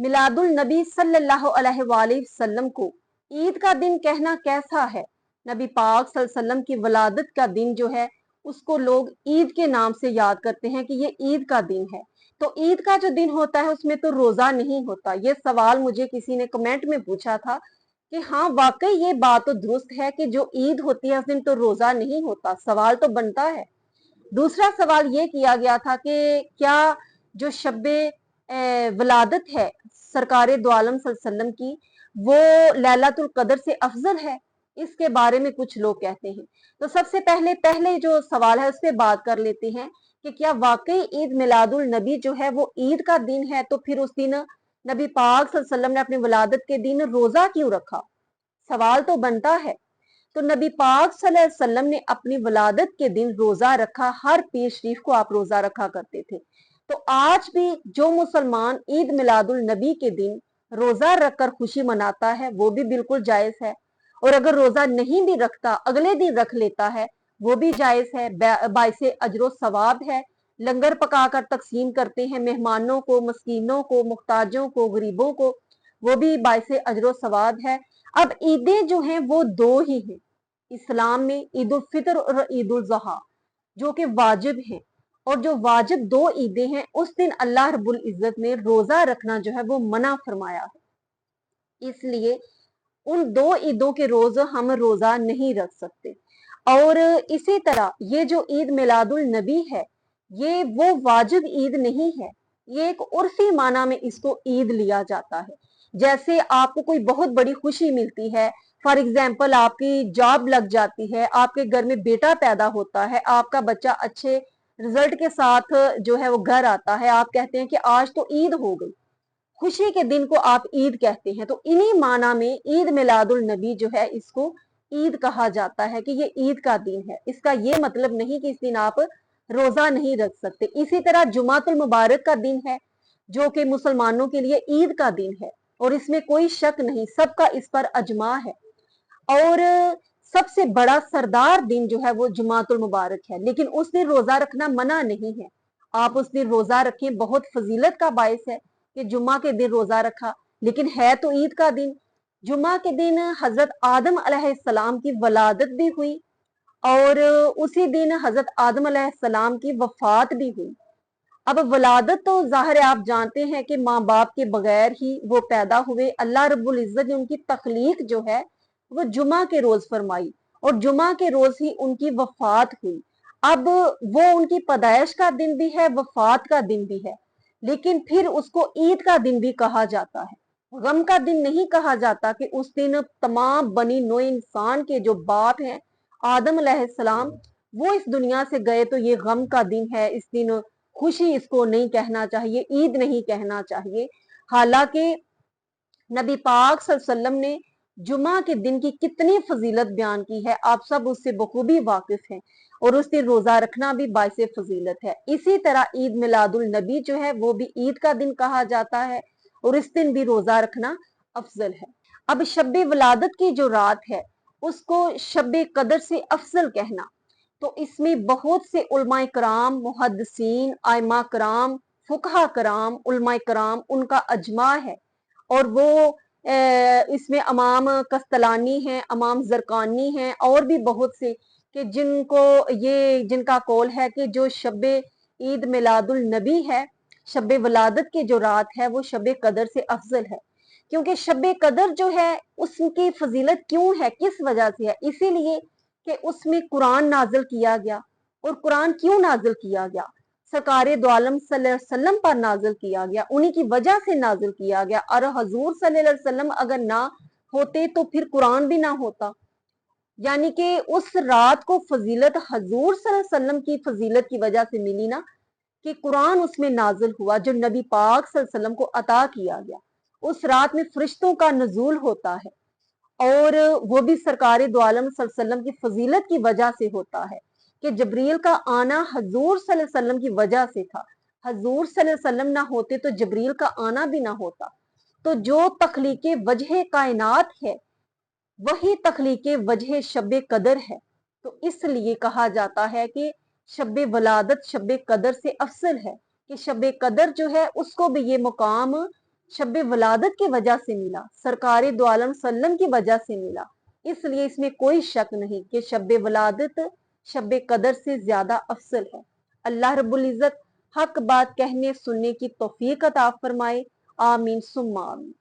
मिलादुल नबी सल्लल्लाहु अलैहि वसल्लम को ईद का दिन कहना कैसा है? नबी पाक सल्लल्लाहु अलैहि वसल्लम की वलादत का दिन जो है उसको लोग ईद के नाम से याद करते हैं कि ये ईद का दिन है। तो ईद का जो दिन होता है उसमें तो रोजा नहीं होता। ये सवाल मुझे किसी ने कमेंट में पूछा था कि हाँ वाकई ये बात तो दुरुस्त है कि जो ईद होती है उस दिन तो रोजा नहीं होता। सवाल तो बनता है। दूसरा सवाल ये किया गया था कि क्या जो शब्बे वलादत है सरकारे दो आलम सल्लल्लाहु अलैहि वसल्लम की वो लैलतुल कदर से अफजल है? इसके बारे में कुछ लोग कहते हैं। तो सबसे पहले जो सवाल है उस पर बात कर लेते हैं कि क्या वाकई ईद मिलादुल नबी जो है वो ईद का दिन है? तो फिर उस दिन नबी पाक सल्लल्लाहु अलैहि वसल्लम ने अपनी वलादत के दिन रोजा क्यों रखा? सवाल तो बनता है। तो नबी पाक सल्लल्लाहु अलैहि वसल्लम ने अपनी वलादत के दिन रोजा रखा। हर पीर शरीफ को आप रोजा रखा करते थे। तो आज भी जो मुसलमान ईद मिलादुल नबी के दिन रोजा रखकर खुशी मनाता है वो भी बिल्कुल जायज है, और अगर रोजा नहीं भी रखता अगले दिन रख लेता है वो भी जायज है, बाइसे अजरो सवाब है। लंगर पकाकर तकसीम करते हैं मेहमानों को, मस्कीनों को, मुख्ताजों को, गरीबों को, वो भी बाइसे अजरो सवाब है। अब ईदें जो हैं वो दो ही हैं इस्लाम में, ईद उल फितर और ईद उल ज़ुहा, जो कि वाजिब हैं। और जो वाजिब दो ईदें हैं उस दिन अल्लाह रब्बुल इज्जत ने रोजा रखना जो है वो मना फरमाया है। इसलिए उन दो ईदों के रोज हम रोजा नहीं रख सकते। और इसी तरह ये जो ईद मिलादुल नबी है ये वो वाजिब ईद नहीं है, ये एक उर्फी माना में इसको ईद लिया जाता है। जैसे आपको कोई बहुत बड़ी खुशी मिलती है, फॉर एग्जाम्पल आपकी जॉब लग जाती है, आपके घर में बेटा पैदा होता है, आपका बच्चा अच्छे रिजल्ट के साथ जो है वो घर आता है, आप कहते हैं कि आज तो ईद हो गई। खुशी के दिन को आप ईद कहते हैं। तो इन्हीं माना में ईद मिलादुल नबी जो है इसको ईद कहा जाता है कि ये ईद का दिन है। इसका ये मतलब नहीं कि इस दिन आप रोजा नहीं रख सकते। इसी तरह जुमातुल मुबारक का दिन है जो कि मुसलमानों के लिए ईद का दिन है, और इसमें कोई शक नहीं, सबका इस पर अजमा है। और सबसे बड़ा सरदार दिन जो है वो जुमातुल मुबारक है, लेकिन उस दिन रोजा रखना मना नहीं है। आप उस दिन रोजा रखें, बहुत फजीलत का बायस है कि जुम्मा के दिन रोजा रखा, लेकिन है तो ईद का दिन। जुम्मा के दिन हजरत आदम अलैहिस्सलाम की वलादत भी हुई, और उसी दिन हजरत आदम अलैहिस्सलाम की वफात भी हुई। अब वलादत तो जाहिर है आप जानते हैं कि माँ बाप के बगैर ही वो पैदा हुए। अल्लाह रब्बुल इज्जत ने उनकी तखलीक जो है वो जुमा के रोज फरमाई, और जुमा के रोज ही उनकी वफात हुई। अब वो उनकी पैदाइश का दिन भी है, वफात का दिन भी है, लेकिन फिर उसको ईद का दिन भी कहा जाता है। गम का दिन नहीं कहा जाता कि उस दिन तमाम बनी नौ इंसान के जो बाप हैं आदम अलैहिस्सलाम वो इस दुनिया से गए, तो ये गम का दिन है, इस दिन खुशी इसको नहीं कहना चाहिए, ईद नहीं कहना चाहिए। हालांकि नबी पाक सल्लल्लाहु अलैहि वसल्लम ने जुमा के दिन की कितनी फजीलत बयान की है, आप सब उससे बखूबी वाकिफ हैं, और उस दिन रोजा रखना भी बाइसे फजीलत है। इसी तरह ईद मिलादुल नबी जो है वो भी ईद का दिन कहा जाता है, और इस दिन भी रोजा रखना अफजल है। अब शब्बे वलादत की जो रात है उसको शब्बे कदर से अफजल कहना, तो इसमें बहुत से उलमाए कराम, मुहद्दिसीन, आइमा कराम, फुकहा कराम, उलमाए कराम उनका अजमा है। और वो इसमें अमाम कस्तलानी हैं, अमाम जरकानी हैं, और भी बहुत से कि जिनका कौल है कि जो शब्बे ईद मिलादुल नबी है, शब्बे वलादत की जो रात है वो शब्बे कदर से अफजल है। क्योंकि शब्बे कदर जो है उसकी फजीलत क्यों है, किस वजह से है? इसीलिए कि उसमें कुरान नाजिल किया गया। और कुरान क्यों नाजिल किया गया? सरकारे दो आलम सल्लल्लाहु अलैहि वसल्लम पर नाजिल किया गया, उन्हीं की वजह से नाजिल किया गया। और हजूर सल्लल्लाहु अलैहि वसल्लम अगर ना होते तो फिर कुरान भी ना होता। यानी कि उस रात को फजीलत हजूर सल्लल्लाहु अलैहि वसल्लम की फजीलत की वजह से मिली ना, कि कुरान उसमें नाजिल हुआ जो नबी पाक सल्लल्लाहु अलैहि वसल्लम को अता किया गया। उस रात में फरिश्तों का नजूल होता है, और वो भी सरकार दो आलम सल्लल्लाहु अलैहि वसल्लम की फजीलत की वजह से होता है कि जबरील का आना हजूर सल्लल्लाहु अलैहि वसल्लम की वजह से था। हजूर सल्लल्लाहु अलैहि वसल्लम ना होते तो जबरील का आना भी ना होता। तो जो तखलीके वजह कायनात है वही तखलीके वजह शब्बे कदर है। तो इसलिए कहा जाता है कि शब्बे वलादत शब्बे कदर से अफसल है, कि शब्बे कदर जो है उसको भी ये मुकाम शब वलादत की वजह से मिला, सरकार दो आलम सल्लम की वजह से मिला, इसलिए इसमें कोई शक नहीं कि शब वलादत शब कदर से ज्यादा अफसल है। अल्लाह रब्बुल इज्जत हक बात कहने सुनने की तौफीक अता फरमाए। आमीन सुम्मा आमीन।